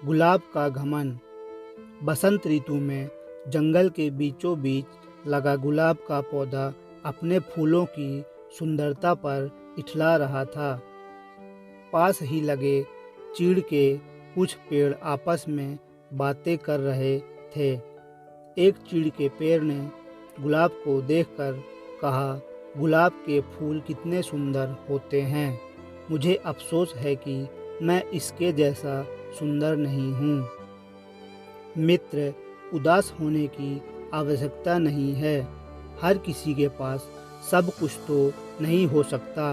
गुलाब का घमंड। बसंत ऋतु में जंगल के बीचों बीच लगा गुलाब का पौधा अपने फूलों की सुंदरता पर इठला रहा था। पास ही लगे चीड़ के कुछ पेड़ आपस में बातें कर रहे थे। एक चीड़ के पेड़ ने गुलाब को देखकर कहा, गुलाब के फूल कितने सुंदर होते हैं। मुझे अफसोस है कि मैं इसके जैसा सुंदर नहीं हूँ। मित्र, उदास होने की आवश्यकता नहीं है। हर किसी के पास सब कुछ तो नहीं हो सकता।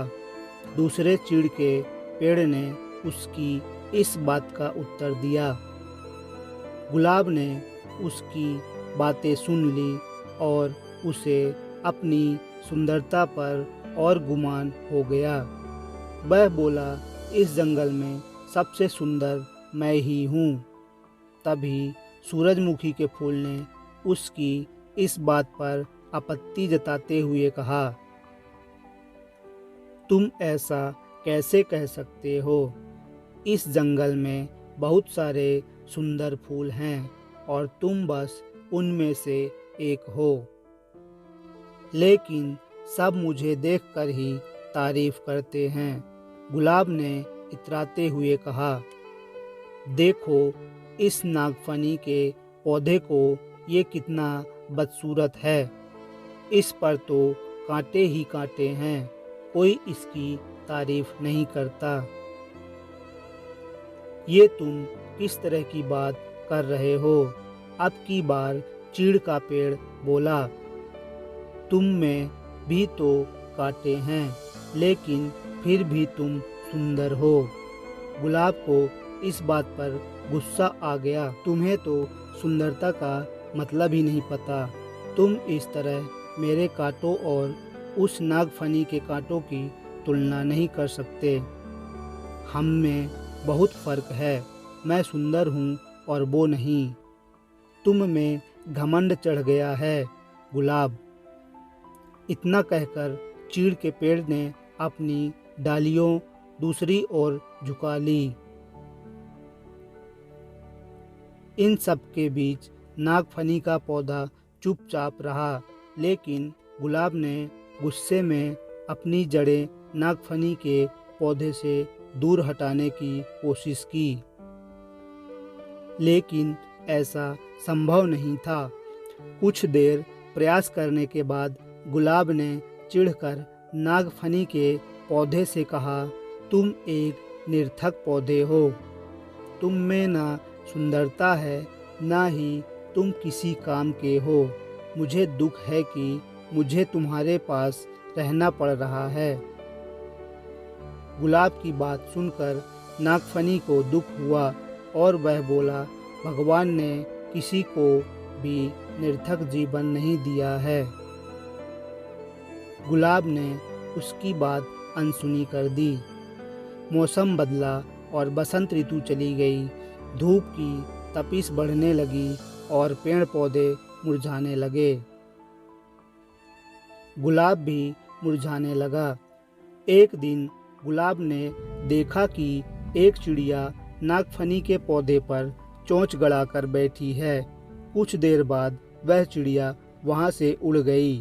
दूसरे चीड़ के पेड़ ने उसकी इस बात का उत्तर दिया। गुलाब ने उसकी बातें सुन ली और उसे अपनी सुंदरता पर और गुमान हो गया। वह बोला, इस जंगल में सबसे सुंदर मैं ही हूँ। तभी सूरजमुखी के फूल ने उसकी इस बात पर आपत्ति जताते हुए कहा, तुम ऐसा कैसे कह सकते हो? इस जंगल में बहुत सारे सुंदर फूल हैं और तुम बस उनमें से एक हो। लेकिन सब मुझे देखकर ही तारीफ करते हैं। गुलाब ने इतराते हुए कहा, देखो इस नागफनी के पौधे को, ये कितना बदसूरत है। इस पर तो कांटे ही कांटे हैं, कोई इसकी तारीफ नहीं करता। ये तुम किस तरह की बात कर रहे हो? अब की बार चीड़ का पेड़ बोला, तुम में भी तो कांटे हैं, लेकिन फिर भी तुम सुंदर हो। गुलाब को इस बात पर गुस्सा आ गया। तुम्हें तो सुंदरता का मतलब ही नहीं पता। तुम इस तरह मेरे कांटों और उस नागफनी के कांटों की तुलना नहीं कर सकते। हम में बहुत फर्क है। मैं सुंदर हूँ और वो नहीं। तुम में घमंड चढ़ गया है गुलाब। इतना कहकर चीड़ के पेड़ ने अपनी डालियों दूसरी ओर झुका ली। इन सब के बीच नागफनी का पौधा चुपचाप रहा, लेकिन गुलाब ने गुस्से में अपनी जड़ें नागफनी के पौधे से दूर हटाने की कोशिश की। लेकिन ऐसा संभव नहीं था। कुछ देर प्रयास करने के बाद गुलाब ने चिढ़कर नागफनी के पौधे से कहा, तुम एक निरर्थक पौधे हो। तुम में ना सुंदरता है, ना ही तुम किसी काम के हो। मुझे दुख है कि मुझे तुम्हारे पास रहना पड़ रहा है। गुलाब की बात सुनकर नागफनी को दुख हुआ और वह बोला, भगवान ने किसी को भी निरर्थक जीवन नहीं दिया है। गुलाब ने उसकी बात अनसुनी कर दी। मौसम बदला और बसंत ऋतु चली गई। धूप की तपिश बढ़ने लगी और पेड़ पौधे मुरझाने लगे। गुलाब भी मुरझाने लगा। एक दिन गुलाब ने देखा कि एक चिड़िया नागफनी के पौधे पर चोंच गड़ाकर बैठी है। कुछ देर बाद वह चिड़िया वहाँ से उड़ गई।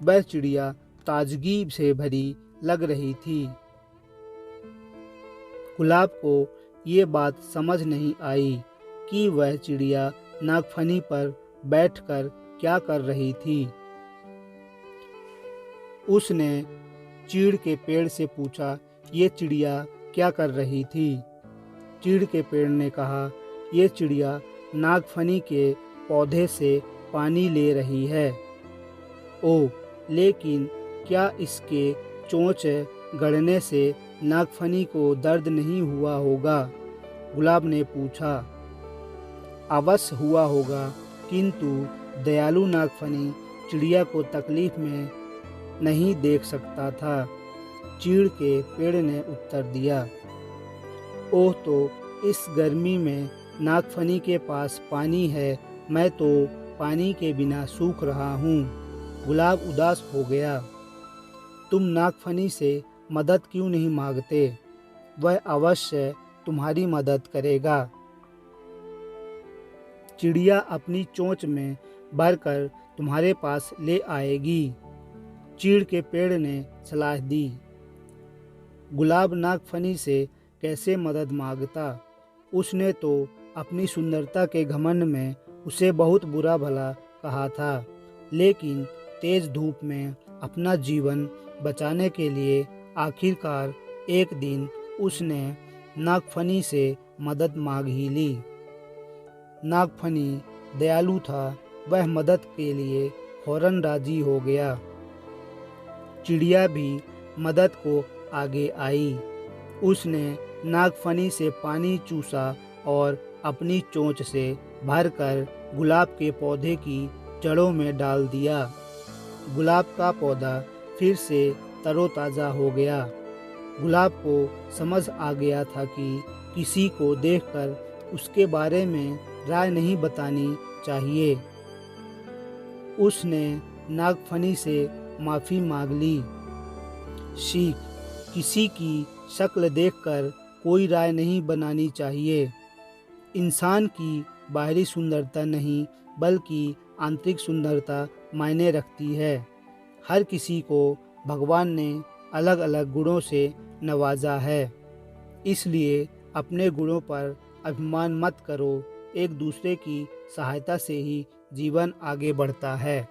वह चिड़िया ताजगी से भरी लग रही थी। गुलाब को ये बात समझ नहीं आई कि वह चिड़िया नागफनी पर बैठकर क्या कर रही थी। उसने चीड़ के पेड़ से पूछा, ये चिड़िया क्या कर रही थी? चीड़ के पेड़ ने कहा, ये चिड़िया नागफनी के पौधे से पानी ले रही है। ओह, लेकिन क्या इसके चोंच गड़ने से नागफनी को दर्द नहीं हुआ होगा? गुलाब ने पूछा। अवश्य हुआ होगा, किंतु दयालु नागफनी चिड़िया को तकलीफ में नहीं देख सकता था। चीड़ के पेड़ ने उत्तर दिया, ओह, तो इस गर्मी में नागफनी के पास पानी है, मैं तो पानी के बिना सूख रहा हूँ। गुलाब उदास हो गया। तुम नागफनी से मदद क्यों नहीं मांगते? वह अवश्य तुम्हारी मदद करेगा। चिड़िया अपनी चोंच में भरकर तुम्हारे पास ले आएगी। चीड़ के पेड़ ने सलाह दी। गुलाब नागफनी से कैसे मदद मांगता? उसने तो अपनी सुंदरता के घमंड में उसे बहुत बुरा भला कहा था, लेकिन तेज धूप में अपना जीवन बचाने के लिए आखिरकार एक दिन उसने नागफनी से मदद मांग ही ली। नागफनी दयालु था, वह मदद के लिए फौरन राजी हो गया। चिड़िया भी मदद को आगे आई। उसने नागफनी से पानी चूसा और अपनी चोंच से भरकर गुलाब के पौधे की जड़ों में डाल दिया। गुलाब का पौधा फिर से तरोताज़ा हो गया। गुलाब को समझ आ गया था कि किसी को देखकर उसके बारे में राय नहीं बतानी चाहिए। उसने नागफनी से माफ़ी मांग ली। सीख: किसी की शक्ल देखकर कोई राय नहीं बनानी चाहिए। इंसान की बाहरी सुंदरता नहीं, बल्कि आंतरिक सुंदरता मायने रखती है। हर किसी को भगवान ने अलग अलग गुणों से नवाजा है, इसलिए अपने गुणों पर अभिमान मत करो। एक दूसरे की सहायता से ही जीवन आगे बढ़ता है।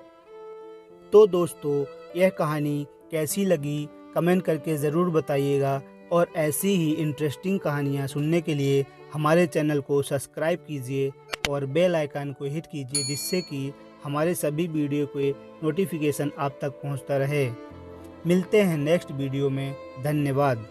तो दोस्तों, यह कहानी कैसी लगी कमेंट करके ज़रूर बताइएगा, और ऐसी ही इंटरेस्टिंग कहानियाँ सुनने के लिए हमारे चैनल को सब्सक्राइब कीजिए और बेल आइकन को हिट कीजिए, जिससे कि हमारे सभी वीडियो के नोटिफिकेशन आप तक पहुंचता रहे। मिलते हैं नेक्स्ट वीडियो में। धन्यवाद।